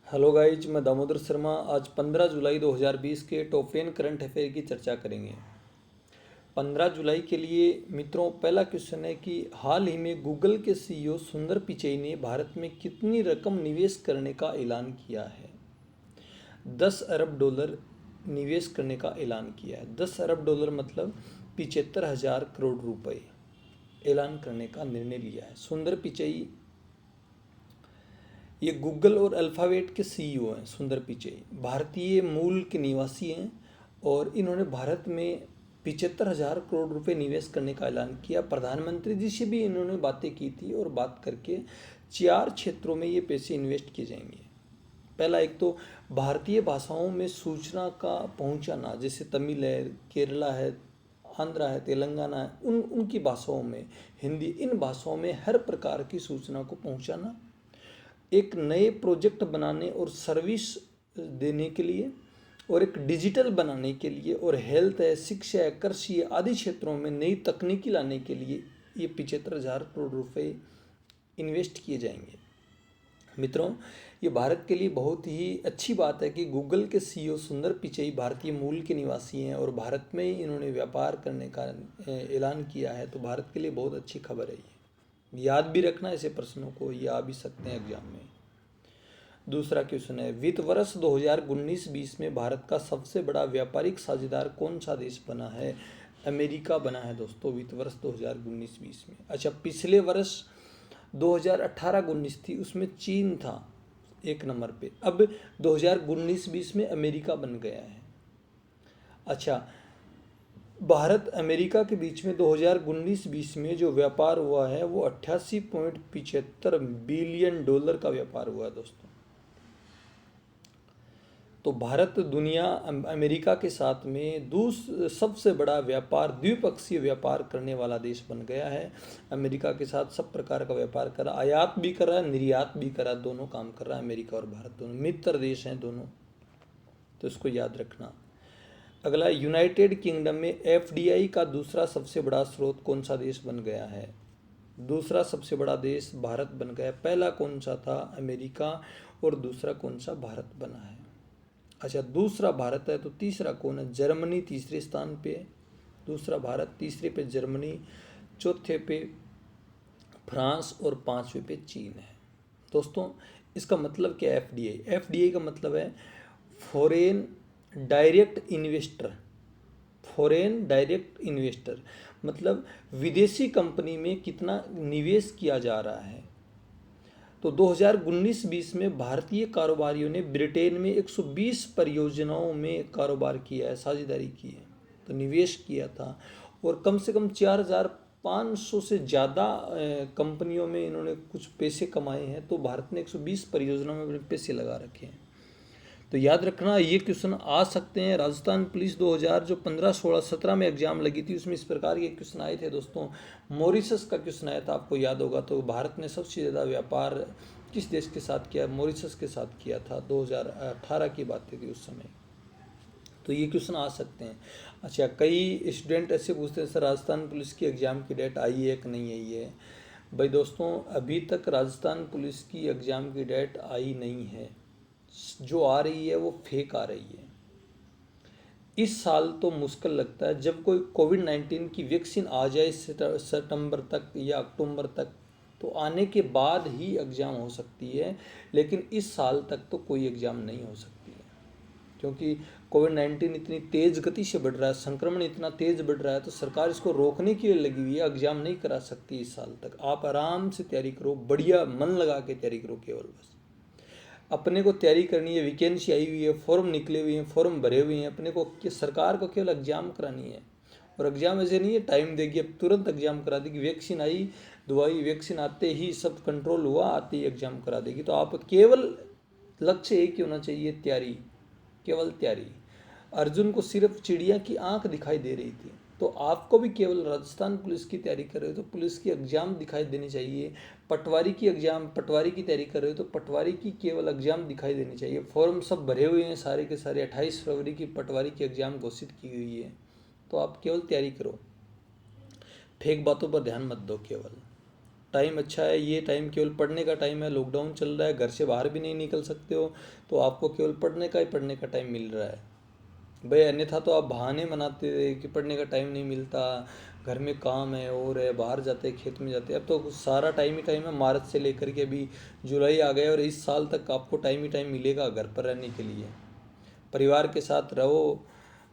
Hello guys, मैं दामोदर शर्मा। आज 15 जुलाई 2020 के टॉप 10 करंट अफेयर की चर्चा करेंगे। 15 जुलाई के लिए मित्रों, पहला क्वेश्चन है कि हाल ही में गूगल के सीईओ सुंदर पिचई ने भारत में कितनी रकम निवेश करने का ऐलान किया है। 10 अरब डॉलर निवेश करने का ऐलान किया है। 10 अरब डॉलर मतलब 75,000 करोड़ रुपए ऐलान करने का निर्णय लिया है। सुंदर पिचई ये गूगल और अल्फ़ाबेट के सीईओ हैं। सुंदर पिचई भारतीय मूल के निवासी हैं और इन्होंने भारत में 75,000 करोड़ रुपए निवेश करने का ऐलान किया। प्रधानमंत्री जी से भी इन्होंने बातें की थी और बात करके 4 क्षेत्रों में ये पैसे इन्वेस्ट किए जाएंगे। पहला, एक तो भारतीय भाषाओं में सूचना का पहुंचाना, जैसे तमिल है, केरला है, आंध्रा है, तेलंगाना है, उनकी भाषाओं में, हिंदी, इन भाषाओं में हर प्रकार की सूचना को पहुंचाना। एक नए प्रोजेक्ट बनाने और सर्विस देने के लिए, और एक डिजिटल बनाने के लिए, और हेल्थ है, शिक्षा है, कृषि है, आदि क्षेत्रों में नई तकनीकी लाने के लिए ये 75,000 करोड़ रुपए इन्वेस्ट किए जाएंगे। मित्रों, ये भारत के लिए बहुत ही अच्छी बात है कि गूगल के सीईओ सुंदर पिचई भारतीय मूल के निवासी हैं और भारत में इन्होंने व्यापार करने का ऐलान किया है। तो भारत के लिए बहुत अच्छी खबर है। ये याद भी रखना, ऐसे प्रश्नों को ये आ भी सकते हैं एग्जाम में। दूसरा क्वेश्चन है, वित्त वर्ष 2019-20 में भारत का सबसे बड़ा व्यापारिक साझेदार कौन सा देश बना है। अमेरिका बना है दोस्तों, वित्त वर्ष 2019-20 में। अच्छा, पिछले वर्ष 2018-19 थी, उसमें चीन था 1 नंबर पे। अब 2019-20 में अमेरिका बन गया है। अच्छा, भारत अमेरिका के बीच में 2019-20 में जो व्यापार हुआ है वो 88.75 बिलियन डॉलर का व्यापार हुआ है दोस्तों। तो भारत दुनिया अमेरिका के साथ में सबसे बड़ा व्यापार, द्विपक्षीय व्यापार करने वाला देश बन गया है। अमेरिका के साथ सब प्रकार का व्यापार कर रहा, आयात भी कर रहा है, निर्यात भी कर रहा है, दोनों काम कर रहा है। अमेरिका और भारत दोनों मित्र देश हैं दोनों, तो इसको याद रखना। अगला, यूनाइटेड किंगडम में एफडीआई का दूसरा सबसे बड़ा स्रोत कौन सा देश बन गया है। दूसरा सबसे बड़ा देश भारत बन गया। पहला कौन सा था, अमेरिका, और दूसरा कौन सा, भारत बना है। अच्छा, दूसरा भारत है तो तीसरा कौन है, जर्मनी तीसरे स्थान पे। दूसरा भारत, तीसरे पे जर्मनी, चौथे पे फ्रांस और पांचवे पे चीन है। दोस्तों, इसका मतलब क्या है एफडीआई। एफडीआई का मतलब है foreign direct investor. Foreign direct investor मतलब विदेशी कंपनी में कितना निवेश किया जा रहा है। तो 2019-20 में भारतीय कारोबारियों ने ब्रिटेन में 120 परियोजनाओं में कारोबार किया है, साझेदारी की है, तो निवेश किया था। और कम से कम 4,500 से ज़्यादा कंपनियों में इन्होंने कुछ पैसे कमाए हैं। तो भारत ने 120 परियोजनाओं में अपने पैसे लगा रखे हैं। तो याद रखना, ये क्वेश्चन आ सकते हैं। राजस्थान पुलिस 2000 जो 15, 16, 17 में एग्जाम लगी थी, उसमें इस प्रकार के क्वेश्चन आए थे दोस्तों। मॉरिशस का क्वेश्चन आया था, आपको याद होगा। तो भारत ने सबसे ज़्यादा व्यापार किस देश के साथ किया, मॉरिशस के साथ किया था। 2018 की बातें थी उस समय। तो ये क्वेश्चन आ सकते हैं। अच्छा, कई स्टूडेंट ऐसे पूछते हैं, सर राजस्थान पुलिस की एग्ज़ाम की डेट आई है कि नहीं आई है। भाई दोस्तों, अभी तक राजस्थान पुलिस की एग्ज़ाम की डेट आई नहीं है। जो आ रही है वो फेक आ रही है। इस साल तो मुश्किल लगता है, जब कोई कोविड-19 की वैक्सीन आ जाए सितंबर तक या अक्टूबर तक, तो आने के बाद ही एग्ज़ाम हो सकती है। लेकिन इस साल तक तो कोई एग्ज़ाम नहीं हो सकती है, क्योंकि कोविड-19 इतनी तेज़ गति से बढ़ रहा है, संक्रमण इतना तेज़ बढ़ रहा है। तो सरकार इसको रोकने के लिए लगी हुई है, एग्ज़ाम नहीं करा सकती इस साल तक। आप आराम से तैयारी करो, बढ़िया मन लगा के तैयारी करो। केवल बस अपने को तैयारी करनी है। वैकेंसी आई हुई है, फॉर्म निकले हुए हैं, फॉर्म भरे हुए हैं, अपने को कि सरकार को केवल एग्ज़ाम करानी है। और एग्ज़ाम ऐसे नहीं है टाइम देगी, अब तुरंत एग्ज़ाम करा देगी। वैक्सीन आई, दवाई, वैक्सीन आते ही सब कंट्रोल हुआ, आते ही एग्ज़ाम करा देगी। तो आप केवल लक्ष्य एक ही होना चाहिए, तैयारी, केवल तैयारी। अर्जुन को सिर्फ चिड़िया की आंख दिखाई दे रही थी, तो आपको भी केवल राजस्थान पुलिस की तैयारी कर रहे हो तो पुलिस की एग्ज़ाम दिखाई देनी चाहिए। पटवारी की तैयारी कर रहे हो तो पटवारी की केवल एग्ज़ाम दिखाई देनी चाहिए। फॉर्म सब भरे हुए हैं सारे के सारे। 28 फरवरी की पटवारी की एग्ज़ाम घोषित की हुई है। तो आप केवल तैयारी करो, फेक बातों पर ध्यान मत दो केवल। टाइम अच्छा है, ये टाइम केवल पढ़ने का टाइम है, लॉकडाउन चल रहा है, घर से बाहर भी नहीं निकल सकते हो, तो आपको केवल पढ़ने का ही पढ़ने का टाइम मिल रहा है भाई। अन्यथा तो आप बहाने बनाते थे कि पढ़ने का टाइम नहीं मिलता, घर में काम है और है, बाहर जाते खेत में जाते। अब तो सारा टाइम ही टाइम है, मार्च से लेकर के अभी जुलाई आ गया और इस साल तक आपको टाइम ही टाइम मिलेगा घर पर रहने के लिए। परिवार के साथ रहो,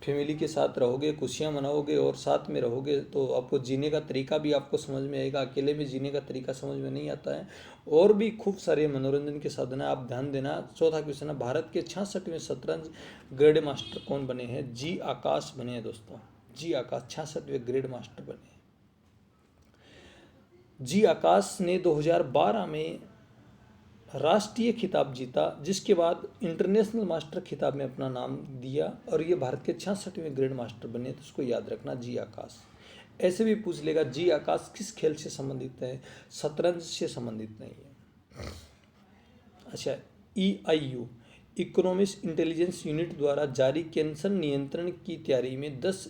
फैमिली के साथ रहोगे, खुशियाँ मनाओगे और साथ में रहोगे तो आपको जीने का तरीका भी आपको समझ में आएगा। अकेले में जीने का तरीका समझ में नहीं आता है। और भी खूब सारे मनोरंजन के साधन है, आप ध्यान देना। चौथा क्वेश्चन है, भारत के 66वें शतरंज ग्रैंड मास्टर कौन बने हैं? जी आकाश बने हैं दोस्तों। जी आकाश 66वें ग्रैंड मास्टर बने हैं। जी आकाश ने 2012 में राष्ट्रीय खिताब जीता, जिसके बाद इंटरनेशनल मास्टर खिताब में अपना नाम दिया और ये भारत के 66वें ग्रैंड मास्टर बने। तो उसको याद रखना, जी आकाश। ऐसे भी पूछ लेगा जी आकाश किस खेल से संबंधित है? शतरंज से संबंधित नहीं है। अच्छा, EIU इकोनॉमिक्स इंटेलिजेंस यूनिट द्वारा जारी कैंसर नियंत्रण की तैयारी में 10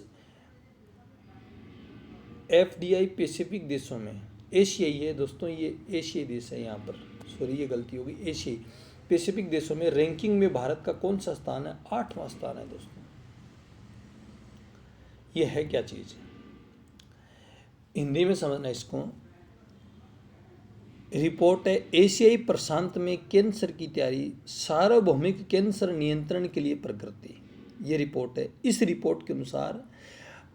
FDI पैसिफिक देशों में, एशियाई है दोस्तों, ये एशियाई देश है यहाँ पर, सॉरी ये गलती होगी, एशियाई पैसिफिक देशों में रैंकिंग में भारत का कौन सा स्थान है? 8वां स्थान है दोस्तों। ये है क्या चीज़? हिंदी में समझना इसको। रिपोर्ट है एशियाई प्रशांत में कैंसर की तैयारी, सार्वभौमिक कैंसर नियंत्रण के लिए प्रकृति। ये रिपोर्ट है। इस रिपोर्ट के अनुसार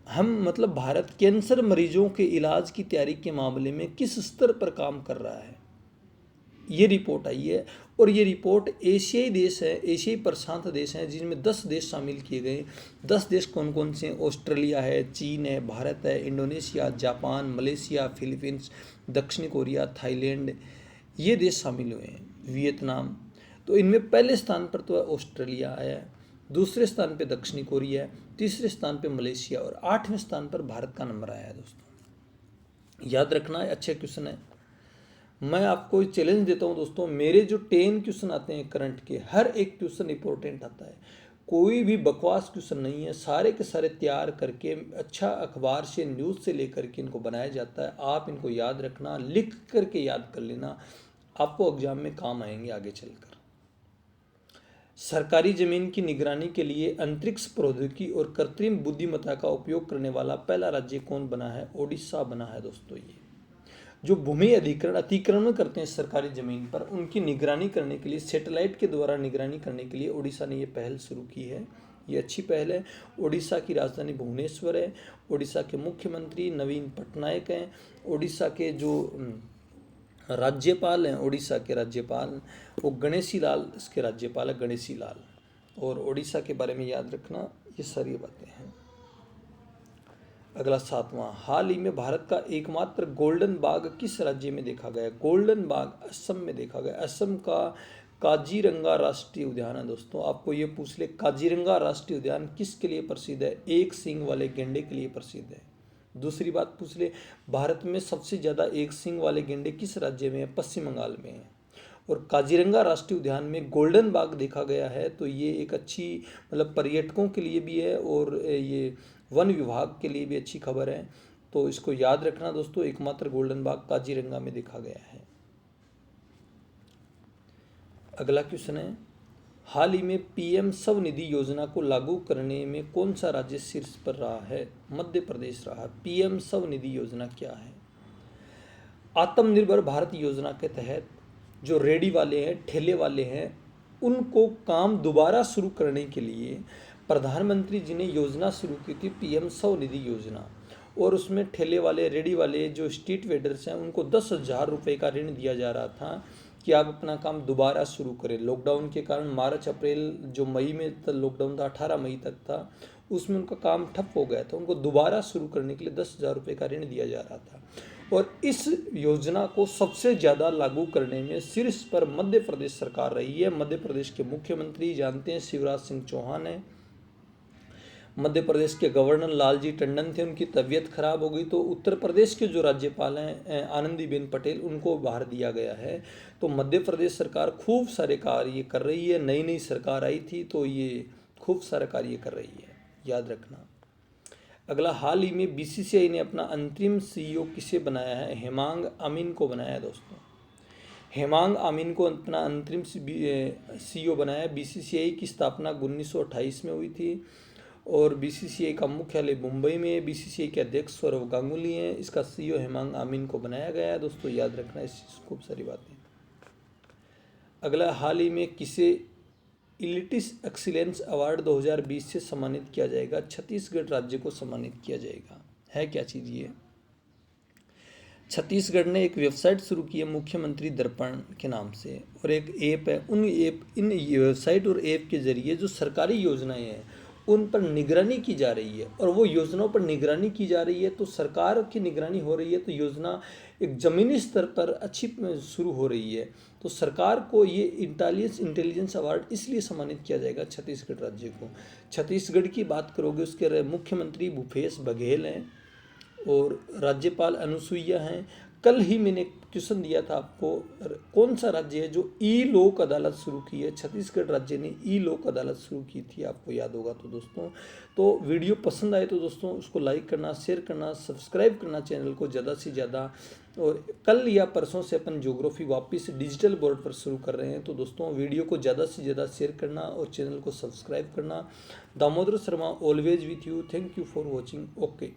हम मतलब भारत कैंसर मरीजों के इलाज की तैयारी के मामले में किस स्तर पर काम कर रहा है, ये रिपोर्ट आई है। और ये रिपोर्ट एशियाई देश है, एशियाई प्रशांत देश हैं, जिनमें 10 देश शामिल किए गए। 10 देश कौन कौन से हैं? ऑस्ट्रेलिया है, चीन है, भारत है, इंडोनेशिया, जापान, मलेशिया, फिलीपींस, दक्षिण कोरिया, थाईलैंड, ये देश शामिल हुए हैं, वियतनाम। तो इनमें पहले स्थान पर तो ऑस्ट्रेलिया आया है, दूसरे स्थान पर दक्षिणी कोरिया है, तीसरे स्थान पर मलेशिया और 8वें स्थान पर भारत का नंबर आया है दोस्तों। याद रखना है, अच्छे क्वेश्चन है। मैं आपको चैलेंज देता हूं दोस्तों, मेरे जो 10 क्वेश्चन आते हैं करंट के, हर एक क्वेश्चन इंपॉर्टेंट आता है, कोई भी बकवास क्वेश्चन नहीं है। सारे के सारे तैयार करके अच्छा अखबार से, न्यूज़ से लेकर के इनको बनाया जाता है। आप इनको याद रखना, लिख करके याद कर लेना, आपको एग्जाम में काम आएंगे आगे चलकर। सरकारी जमीन की निगरानी के लिए अंतरिक्ष प्रौद्योगिकी और कृत्रिम बुद्धिमत्ता का उपयोग करने वाला पहला राज्य कौन बना है? ओडिशा बना है दोस्तों। ये जो भूमि अतिक्रमण करते हैं सरकारी ज़मीन पर, उनकी निगरानी करने के लिए, सैटेलाइट के द्वारा निगरानी करने के लिए उड़ीसा ने ये पहल शुरू की है। ये अच्छी पहल है। उड़ीसा की राजधानी भुवनेश्वर है। उड़ीसा के मुख्यमंत्री नवीन पटनायक हैं। उड़ीसा के जो राज्यपाल हैं, उड़ीसा के राज्यपाल, वो गणेशी लाल इसके राज्यपाल है, गणेशी लाल। और उड़ीसा के बारे में याद रखना, ये सारी बातें हैं। अगला 7वां, हाल ही में भारत का एकमात्र गोल्डन बाघ किस राज्य में देखा गया? गोल्डन बाघ असम में देखा गया। असम का काजीरंगा राष्ट्रीय उद्यान है दोस्तों। आपको ये पूछ ले, काजीरंगा राष्ट्रीय उद्यान किसके लिए प्रसिद्ध है? एक सींग वाले गेंडे के लिए प्रसिद्ध है। दूसरी बात पूछ ले, भारत में सबसे ज़्यादा एक सींग वाले गेंडे किस राज्य में है? पश्चिम बंगाल में है। और काजीरंगा राष्ट्रीय उद्यान में गोल्डन बाघ देखा गया है, तो ये एक अच्छी मतलब पर्यटकों के लिए भी है और ये वन विभाग के लिए भी अच्छी खबर है। तो इसको याद रखना दोस्तों, एकमात्र गोल्डन बाघ काजीरंगा में देखा गया है। अगला क्वेश्चन है, हाल ही में PM स्वनिधि योजना को लागू करने में कौन सा राज्य शीर्ष पर रहा है? मध्य प्रदेश रहा। PM स्वनिधि योजना क्या है? आत्मनिर्भर भारत योजना के तहत जो रेडी वाले हैं, ठेले वाले हैं, उनको काम दोबारा शुरू करने के लिए प्रधानमंत्री जी ने योजना शुरू की थी, PM स्वनिधि योजना। और उसमें ठेले वाले, रेडी वाले जो स्ट्रीट वेंडर्स हैं, उनको 10,000 रुपये का ऋण दिया जा रहा था कि आप अपना काम दोबारा शुरू करें। लॉकडाउन के कारण मार्च अप्रैल जो मई में लॉकडाउन था, 18 मई तक था, उसमें उनका काम ठप हो गया था। उनको दोबारा शुरू करने के लिए 10,000 रुपये का ऋण दिया जा रहा था। और इस योजना को सबसे ज़्यादा लागू करने में शीर्ष पर मध्य प्रदेश सरकार रही है। मध्य प्रदेश के मुख्यमंत्री जानते हैं, शिवराज सिंह चौहान है। मध्य प्रदेश के गवर्नर लालजी टंडन थे, उनकी तबीयत खराब हो गई, तो उत्तर प्रदेश के जो राज्यपाल हैं आनंदीबेन पटेल, उनको बाहर दिया गया है। तो मध्य प्रदेश सरकार खूब सारे कार्य कर रही है। नई नई सरकार आई थी तो ये खूब सारे कार्य कर रही है, याद रखना। अगला, हाल ही में बीसीसीआई ने अपना अंतरिम सीईओ किसे बनाया है? हेमांग अमीन को बनाया है दोस्तों। हेमांग अमीन को अपना अंतरिम सीईओ बनाया। बीसीसीआई की स्थापना 1928 में हुई थी और बीसीसीआई का मुख्यालय मुंबई में है। बीसीसीआई के अध्यक्ष सौरव गांगुली हैं। इसका सीईओ हेमांग अमीन को बनाया गया है दोस्तों, याद रखना इस चीज़ को, खूब सारी बातें। अगला, हाल ही में किसे इलिटिस एक्सीलेंस अवार्ड 2020 से सम्मानित किया जाएगा? छत्तीसगढ़ राज्य को सम्मानित किया जाएगा। है क्या चीज़ ये? छत्तीसगढ़ ने एक वेबसाइट शुरू की है मुख्यमंत्री दर्पण के नाम से, और एक ऐप है। इन वेबसाइट और ऐप के जरिए जो सरकारी योजनाएं हैं उन पर निगरानी की जा रही है, और वो योजनाओं पर निगरानी की जा रही है तो सरकार की निगरानी हो रही है, तो योजना एक ज़मीनी स्तर पर अच्छी शुरू हो रही है। तो सरकार को ये इंटेलिजेंस अवार्ड इसलिए सम्मानित किया जाएगा छत्तीसगढ़ राज्य को। छत्तीसगढ़ की बात करोगे, उसके मुख्यमंत्री भूपेश बघेल हैं और राज्यपाल अनुसुईया हैं। कल ही मैंने क्वेश्चन दिया था आपको, कौन सा राज्य है जो ई लोक अदालत शुरू की है? छत्तीसगढ़ राज्य ने ई लोक अदालत शुरू की थी, आपको याद होगा। तो दोस्तों, तो वीडियो पसंद आए तो दोस्तों उसको लाइक करना, शेयर करना, सब्सक्राइब करना चैनल को ज़्यादा से ज़्यादा। और कल या परसों से अपन ज्योग्राफी वापस डिजिटल बोर्ड पर शुरू कर रहे हैं, तो दोस्तों वीडियो को ज़्यादा से ज़्यादा शेयर करना और चैनल को सब्सक्राइब करना। Damodar Sharma always with you. Thank you for watching. Okay.